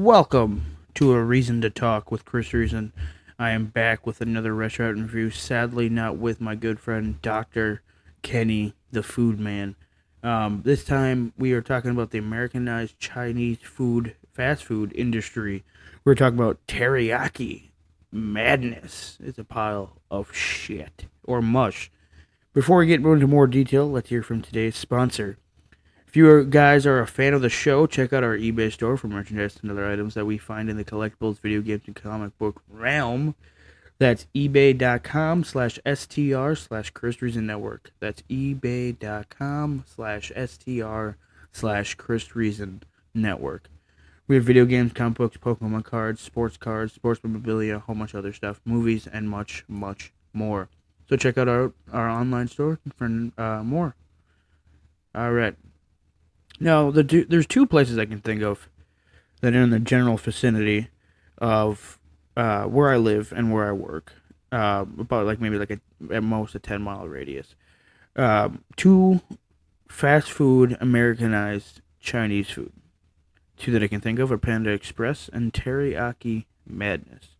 Welcome to A Reason to Talk with Chris Reason. I am back with another restaurant review, sadly not with my good friend Dr. Kenny, the food man. This time we are talking about the Americanized Chinese food, fast food industry. We're talking about teriyaki. Madness. It's a pile of shit. Or mush. Before we get into more detail, let's hear from today's sponsor. If you guys are a fan of the show, check out our eBay store for merchandise and other items that we find in the collectibles, video games, and comic book realm. That's ebay.com/str/ChrisReasonNetwork. That's ebay.com/str/ChrisReasonNetwork. We have video games, comic books, Pokemon cards, sports memorabilia, a whole bunch of other stuff, movies, and much, much more. So check out our online store for more. All right. Now, there's two places I can think of that are in the general vicinity of where I live and where I work. About at most a 10-mile radius. Two fast food Americanized Chinese food. Two that I can think of are Panda Express and Teriyaki Madness.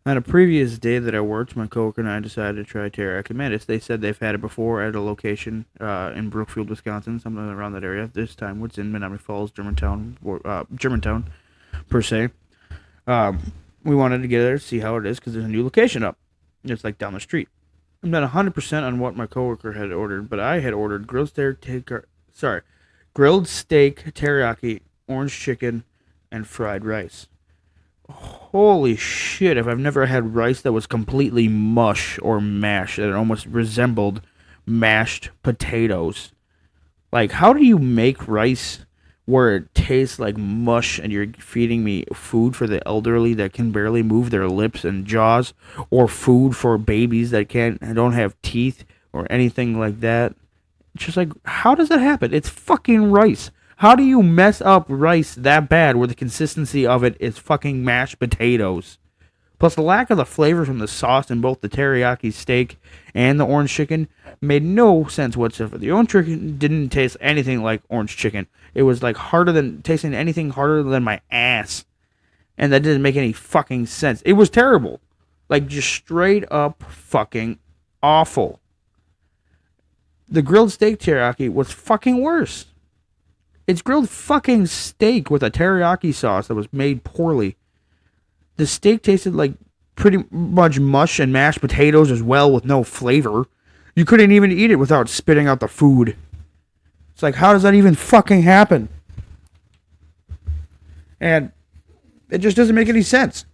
On a previous day that I worked, my coworker and I decided to try Teriyaki Madness. They said they've had it before at a location in Brookfield, Wisconsin, something around that area. This time it's in Menominee Falls, Germantown, per se. We wanted to get there to see how it is because there's a new location up. It's like down the street. I'm not 100% on what my coworker had ordered, but I had ordered grilled steak teriyaki, orange chicken, and fried rice. Holy shit, if I've never had rice that was completely mush or mash, that it almost resembled mashed potatoes. Like, how do you make rice where it tastes like mush and you're feeding me food for the elderly that can barely move their lips and jaws, or food for babies that don't have teeth or anything like that? It's just like, how does that happen? It's fucking rice. How do you mess up rice that bad where the consistency of it is fucking mashed potatoes? Plus, the lack of the flavor from the sauce in both the teriyaki steak and the orange chicken made no sense whatsoever. The orange chicken didn't taste anything like orange chicken. It was like tasting anything harder than my ass. And that didn't make any fucking sense. It was terrible. Like, just straight up fucking awful. The grilled steak teriyaki was fucking worse. It's grilled fucking steak with a teriyaki sauce that was made poorly. The steak tasted like pretty much mush and mashed potatoes as well, with no flavor. You couldn't even eat it without spitting out the food. It's like, how does that even fucking happen? And it just doesn't make any sense.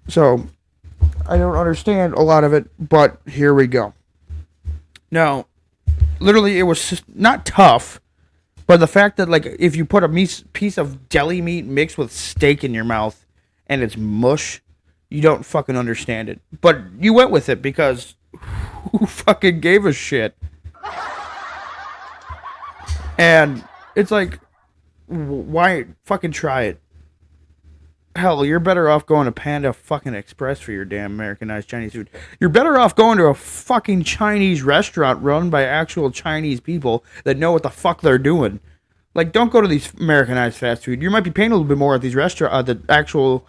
So, I don't understand a lot of it, but here we go. Now, literally, it was just not tough. But the fact that, like, if you put a piece of deli meat mixed with steak in your mouth and it's mush, you don't fucking understand it. But you went with it because who fucking gave a shit? And it's like, why fucking try it? Hell, you're better off going to Panda fucking Express for your damn Americanized Chinese food. You're better off going to a fucking Chinese restaurant run by actual Chinese people that know what the fuck they're doing. Like, don't go to these Americanized fast food. You might be paying a little bit more at these the actual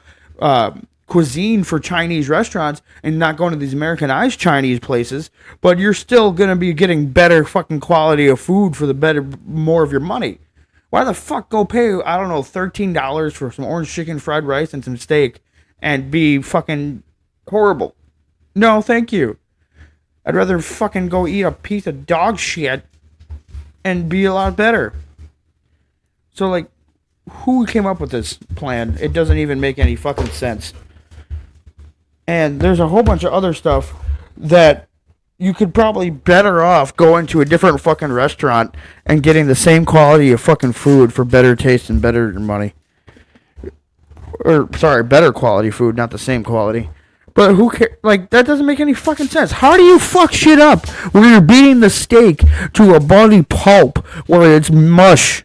cuisine for Chinese restaurants and not going to these Americanized Chinese places, but you're still going to be getting better fucking quality of food for more of your money. Why the fuck go pay, I don't know, $13 for some orange chicken, fried rice, and some steak and be fucking horrible? No, thank you. I'd rather fucking go eat a piece of dog shit and be a lot better. So, like, who came up with this plan? It doesn't even make any fucking sense. And there's a whole bunch of other stuff that you could probably better off going to a different fucking restaurant and getting the same quality of fucking food for better taste and better money. Or, sorry, better quality food, not the same quality. But who cares? Like, that doesn't make any fucking sense. How do you fuck shit up when you're beating the steak to a bloody pulp where it's mush?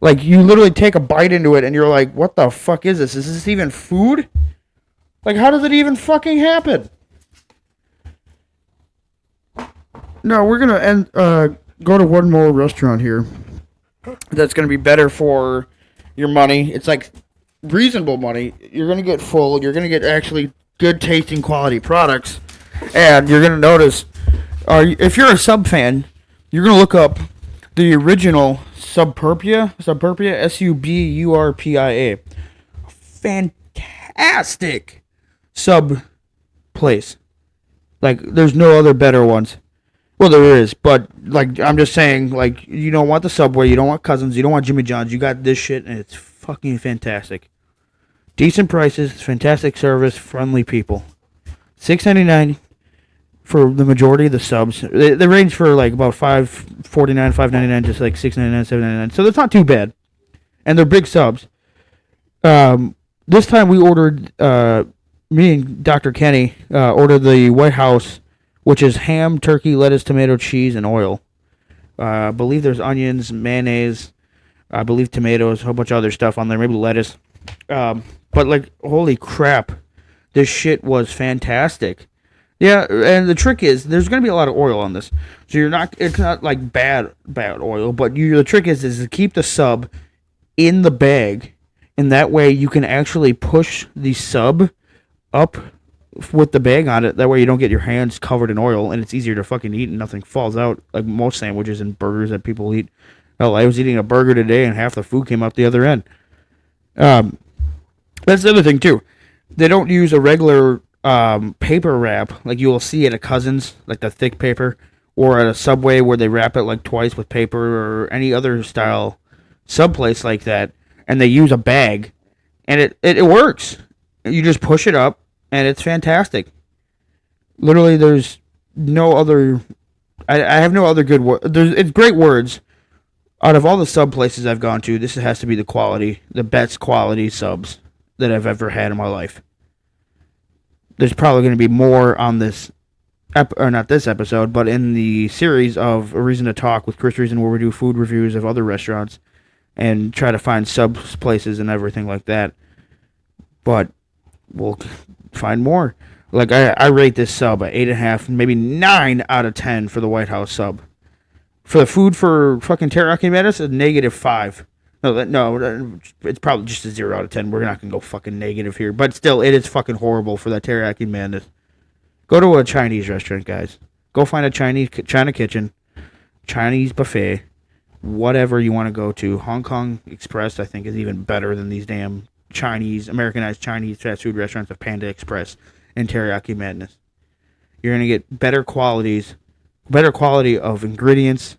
Like, you literally take a bite into it and you're like, what the fuck is this? Is this even food? Like, how does it even fucking happen? No, we're going to go to one more restaurant here that's going to be better for your money. It's like reasonable money, you're going to get full, you're going to get actually good tasting quality products, and you're going to notice, if you're a sub fan, you're going to look up the original Suburpia, Suburpia. Fantastic sub place. Like, there's no other better ones. Well, there is, but, like, I'm just saying, like, you don't want the Subway, you don't want Cousins, you don't want Jimmy John's, you got this shit, and it's fucking fantastic. Decent prices, fantastic service, friendly people. $6.99 for the majority of the subs. They range for, like, about $5.49, $5.99, just like $6.99, $7.99, so that's not too bad. And they're big subs. This time we ordered, me and Dr. Kenny ordered the White House, which is ham, turkey, lettuce, tomato, cheese, and oil. I believe there's onions, mayonnaise, I believe tomatoes, a whole bunch of other stuff on there, maybe lettuce. But, like, holy crap, this shit was fantastic. Yeah, and the trick is, there's going to be a lot of oil on this. So it's not, like, bad oil, but the trick is to keep the sub in the bag, and that way you can actually push the sub up with the bag on it. That way you don't get your hands covered in oil, and it's easier to fucking eat and nothing falls out, like most sandwiches and burgers that people eat. Hell, I was eating a burger today and half the food came out the other end. That's the other thing too. They don't use a regular paper wrap like you will see at a Cousins, like the thick paper, or at a Subway where they wrap it like twice with paper, or any other style sub place like that, and they use a bag, and it works. You just push it up, and it's fantastic. Literally, there's no other. I have no other good word. It's great words. Out of all the sub places I've gone to, this has to be the best quality subs that I've ever had in my life. There's probably going to be more on this, or not this episode, but in the series of A Reason to Talk with Chris Reason, where we do food reviews of other restaurants and try to find sub places and everything like that. But we'll find more. Like, I rate this sub at 8.5, maybe 9 out of 10 for the White House sub. For the food for fucking Teriyaki Madness, a -5. No, it's probably just a 0 out of 10. We're not gonna go fucking negative here, but still, it is fucking horrible for that Teriyaki Madness. Go to a Chinese restaurant, guys. Go find a China kitchen, Chinese buffet, whatever you want to go to. Hong Kong Express, I think, is even better than these damn Americanized Chinese fast food restaurants of Panda Express and Teriyaki Madness. You're going to get better quality of ingredients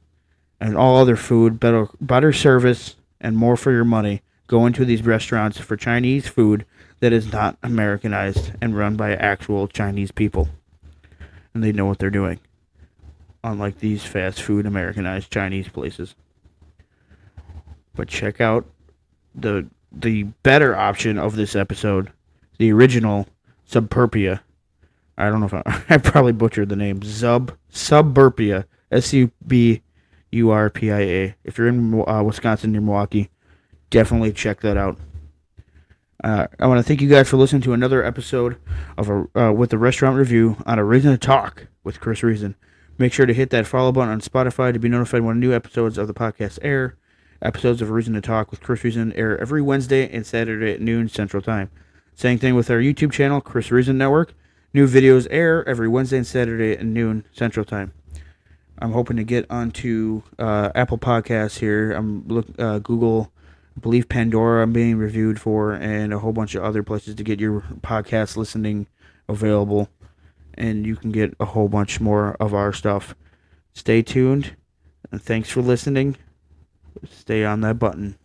and all other food, better service, and more for your money. Go into these restaurants for Chinese food that is not Americanized and run by actual Chinese people. And they know what they're doing. Unlike these fast food Americanized Chinese places. But check out the better option of this episode, the original Suburpia. I don't know if I probably butchered the name. Suburpia. Suburpia. If you're in Wisconsin near Milwaukee, definitely check that out. I want to thank you guys for listening to another episode of with the restaurant review on A Reason to Talk with Chris Reason. Make sure to hit that follow button on Spotify to be notified when new episodes of the podcast air. Episodes of A Reason to Talk with Chris Reason air every Wednesday and Saturday at noon Central Time. Same thing with our YouTube channel, ChrisReasonNetwork. New videos air every Wednesday and Saturday at noon Central Time. I'm hoping to get onto Apple Podcasts here. Google, I believe Pandora I'm being reviewed for, and a whole bunch of other places to get your podcast listening available. And you can get a whole bunch more of our stuff. Stay tuned, and thanks for listening. Stay on that button.